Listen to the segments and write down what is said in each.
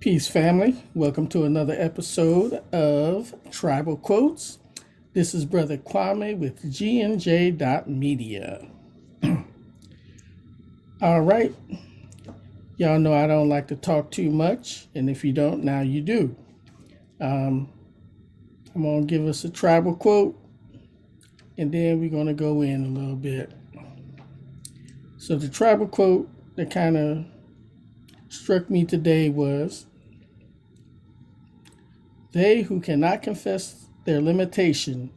Peace, family. Welcome to another episode of Tribal Quotes. This is Brother Kwame with Gye-Nyame. All right. Y'all know I don't like to talk too much, and if you don't, now you do. I'm going to give us a tribal quote, and then we're going to go in a little bit. So the tribal quote that kind of struck me today was, "They who cannot confess their limitation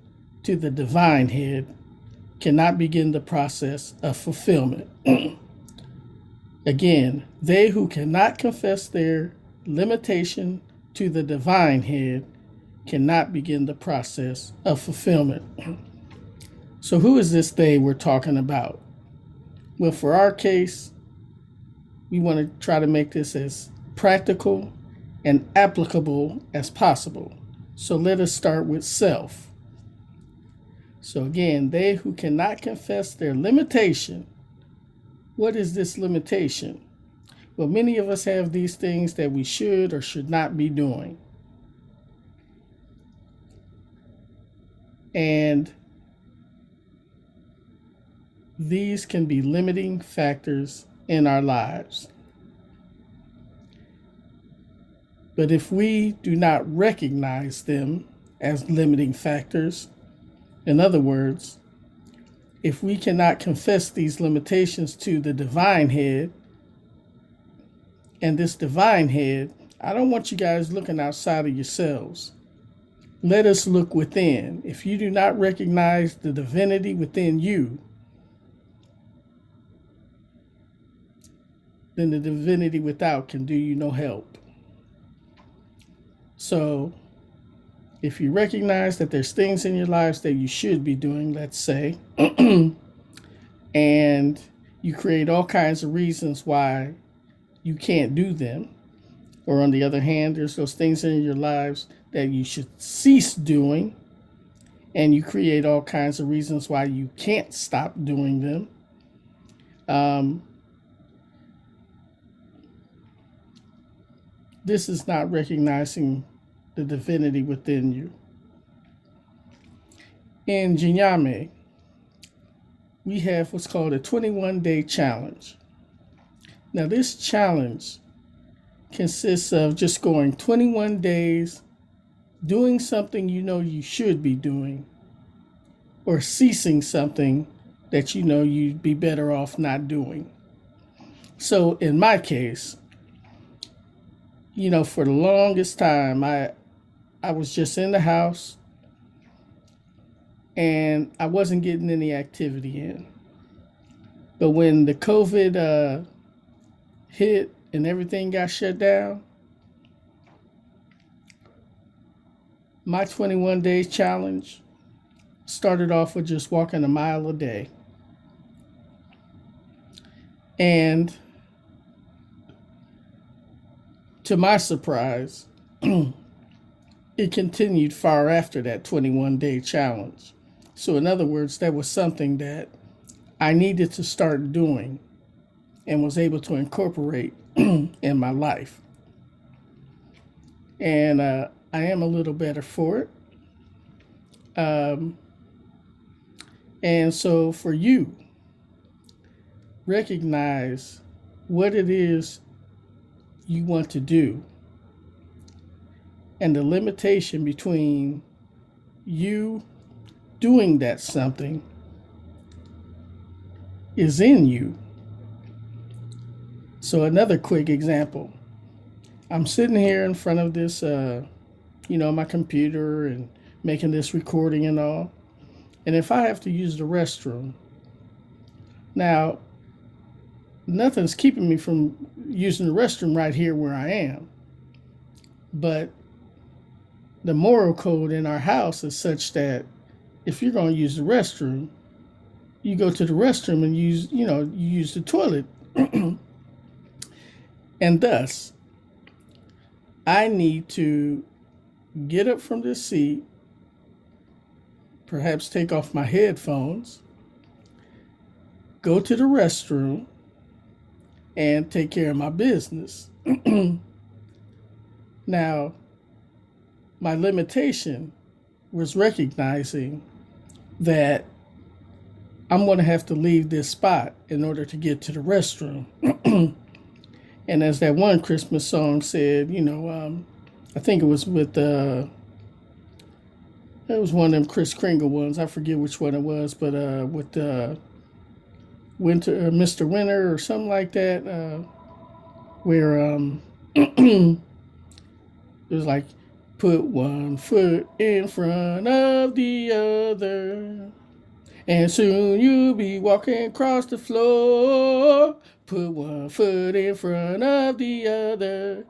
to the divine head cannot begin the process of fulfillment." Again, they who cannot confess their limitation to the divine head cannot begin the process of fulfillment. So who is this they we're talking about? Well, for our case, we want to try to make this as practical and applicable as possible. So let us start with self. So again, they who cannot confess their limitation. What is this limitation? Well, many of us have these things that we should or should not be doing. And these can be limiting factors in our lives. But if we do not recognize them as limiting factors, in other words, if we cannot confess these limitations to the divine head, and this divine head, I don't want you guys looking outside of yourselves. Let us look within. If you do not recognize the divinity within you, then the divinity without can do you no help. So if you recognize that there's things in your lives that you should be doing, let's say, and you create all kinds of reasons why you can't do them, or on the other hand, there's those things in your lives that you should cease doing, and you create all kinds of reasons why you can't stop doing them. This is not recognizing the divinity within you. In Gye-Nyame, we have what's called a 21-day challenge. Now, this challenge consists of just going 21 days doing something you know you should be doing, or ceasing something that you know you'd be better off not doing. So in my case, for the longest time, I was just in the house and I wasn't getting any activity in. But when the COVID hit and everything got shut down, my 21 days challenge started off with just walking a mile a day. And to my surprise, it continued far after that 21-day challenge. So in other words, that was something that I needed to start doing and was able to incorporate in my life. And I am a little better for it. And so for you, recognize what it is you want to do, and the limitation between you doing that something is in you. So another quick example. I'm sitting here in front of this, my computer and making this recording and all. And if I have to use the restroom, now, nothing's keeping me from using the restroom right here where I am. But the moral code in our house is such that if you're going to use the restroom, you go to the restroom and you use the toilet. And thus, I need to get up from this seat, perhaps take off my headphones, go to the restroom, and take care of my business. Now, my limitation was recognizing that I'm going to have to leave this spot in order to get to the restroom. And as that one Christmas song said, I think it was it was one of them Kris Kringle ones. I forget which one it was, but with Winter, Mr. Winter, or something like that, where it was like, put one foot in front of the other, and soon you'll be walking across the floor. Put one foot in front of the other,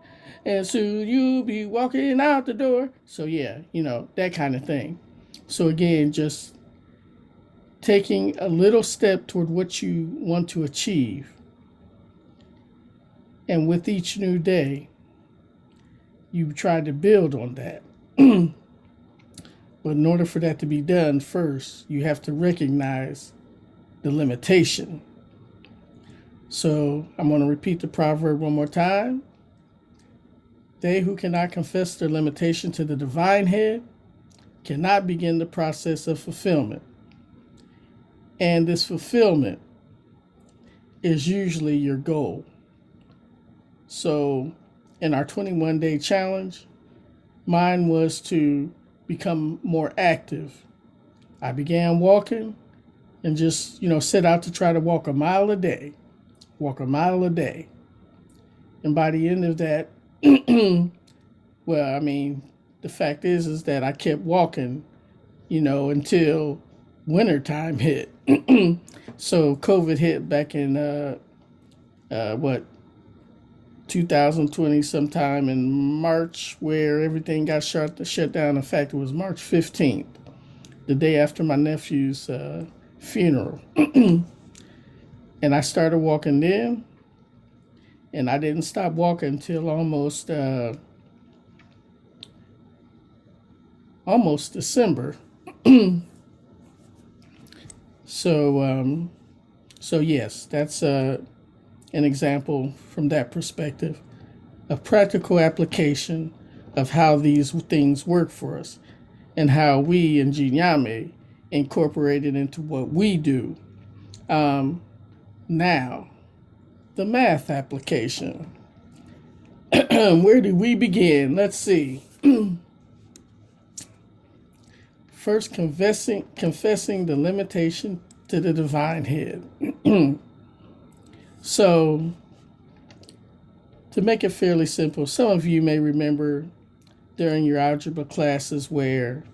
and soon you'll be walking out the door. So yeah, that kind of thing. So again, just taking a little step toward what you want to achieve. And with each new day, you try to build on that. But in order for that to be done, first, you have to recognize the limitation. So I'm going to repeat the proverb one more time. They who cannot confess their limitation to the divine head cannot begin the process of fulfillment. And this fulfillment is usually your goal. So in our 21-day challenge, mine was to become more active. I began walking and just, set out to try to walk a mile a day. And by the end of that, well, the fact is that I kept walking, until wintertime hit. So COVID hit back in, 2020 sometime in March, where everything got shut down. In fact, it was March 15th, the day after my nephew's funeral. And I started walking then, and I didn't stop walking until almost December. So yes, that's an example from that perspective, a practical application of how these things work for us and how we in Gye-Nyame incorporate it into what we do. Now, the math application. Where do we begin? Let's see. First, confessing the limitation to the divine head. So, to make it fairly simple, some of you may remember during your algebra classes where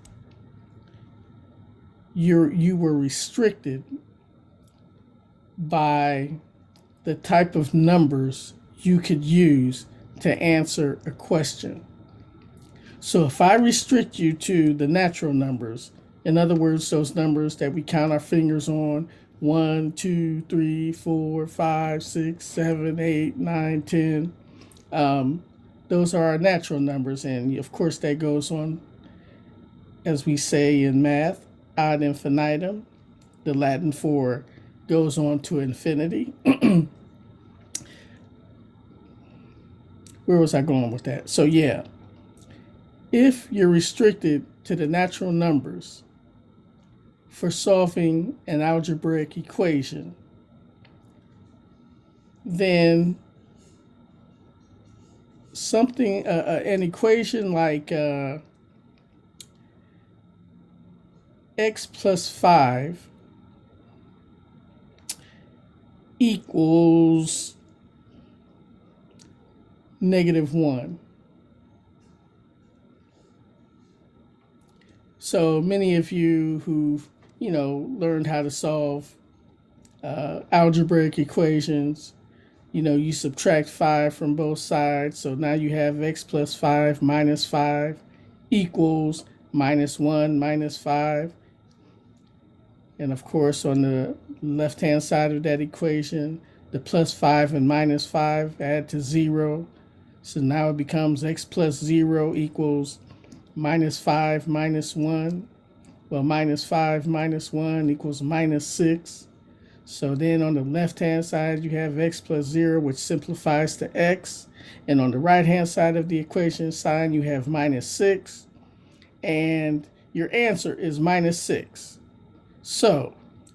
you were restricted by the type of numbers you could use to answer a question. So if I restrict you to the natural numbers, in other words, those numbers that we count our fingers on, 1, 2, 3, 4, 5, 6, 7, 8, 9, 10, those are our natural numbers. And of course, that goes on, as we say in math, ad infinitum. The Latin for goes on to infinity. Where was I going with that? So yeah, if you're restricted to the natural numbers for solving an algebraic equation, then an equation like x plus 5 equals -1. So many of you who've, learned how to solve algebraic equations, you subtract 5 from both sides. So now you have x plus 5 minus 5 equals -1 minus 5. And of course, on the left-hand side of that equation, the plus 5 and minus 5 add to 0. So now it becomes x plus 0 equals -5 minus 1. Well, -5 minus 1 equals -6. So then on the left-hand side, you have x plus 0, which simplifies to x. And on the right-hand side of the equation sign, you have minus 6. And your answer is minus 6. So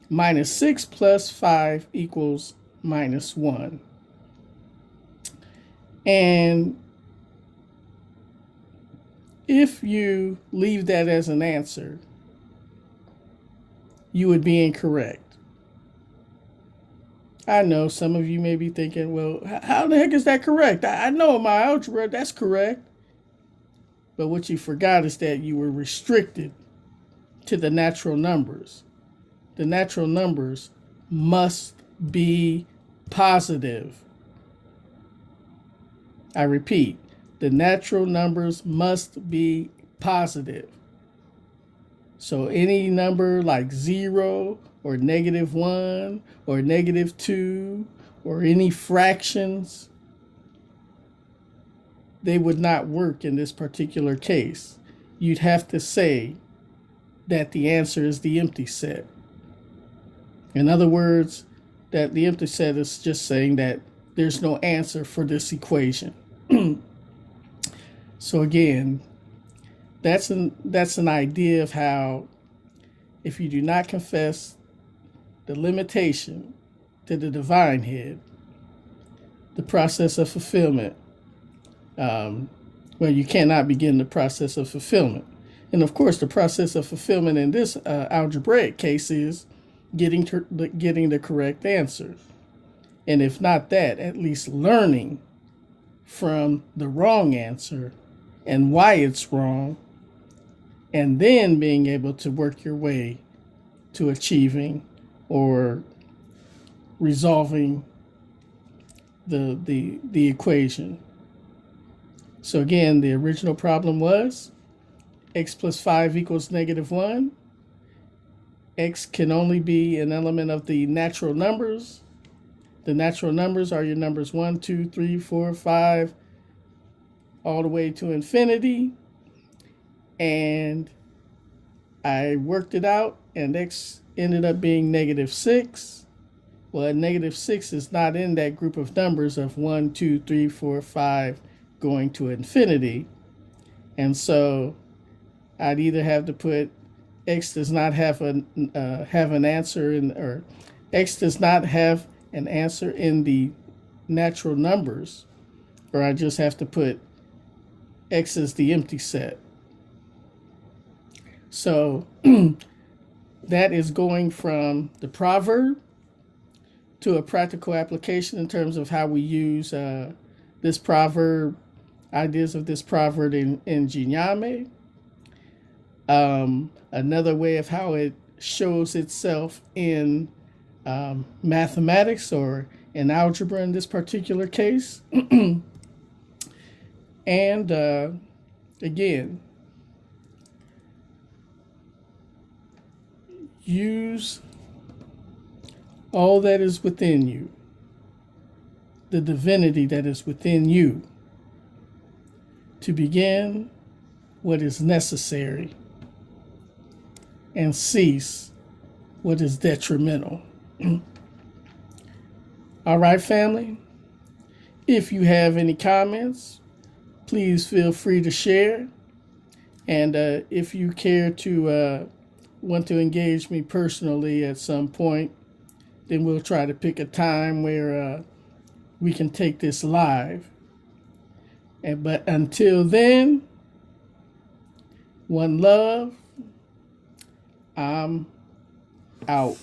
minus 6 plus 5 equals minus 1. And if you leave that as an answer, you would be incorrect. I know some of you may be thinking, well, how the heck is that correct? I know in my algebra that's correct. But what you forgot is that you were restricted to the natural numbers. The natural numbers must be positive. I repeat, the natural numbers must be positive. So any number like 0 or -1 or -2 or any fractions, they would not work in this particular case. You'd have to say that the answer is the empty set. In other words, that the empty set is just saying that there's no answer for this equation. So again, that's an idea of how, if you do not confess the limitation to the divine head, the process of fulfillment, you cannot begin the process of fulfillment. And of course, the process of fulfillment in this algebraic case is getting the correct answer. And if not that, at least learning from the wrong answer and why it's wrong, and then being able to work your way to achieving or resolving the equation. So again, the original problem was x plus 5 equals -1. X can only be an element of the natural numbers. The natural numbers are your numbers 1, 2, 3, 4, 5, all the way to infinity. And I worked it out, and x ended up being -6. Well, -6 is not in that group of numbers of 1, 2, 3, 4, 5 going to infinity. And so I'd either have to put x does not have an answer in, or x does not have an answer in the natural numbers, or I just have to put x as the empty set. So that is going from the proverb to a practical application in terms of how we use this proverb, ideas of this proverb in Gye-Nyame. Another way of how it shows itself in mathematics or in algebra in this particular case. And again, use all that is within you, the divinity that is within you, to begin what is necessary and cease what is detrimental. All right, family. If you have any comments, please feel free to share. And if you care to want to engage me personally at some point, then we'll try to pick a time where we can take this live. But until then, one love. I'm out.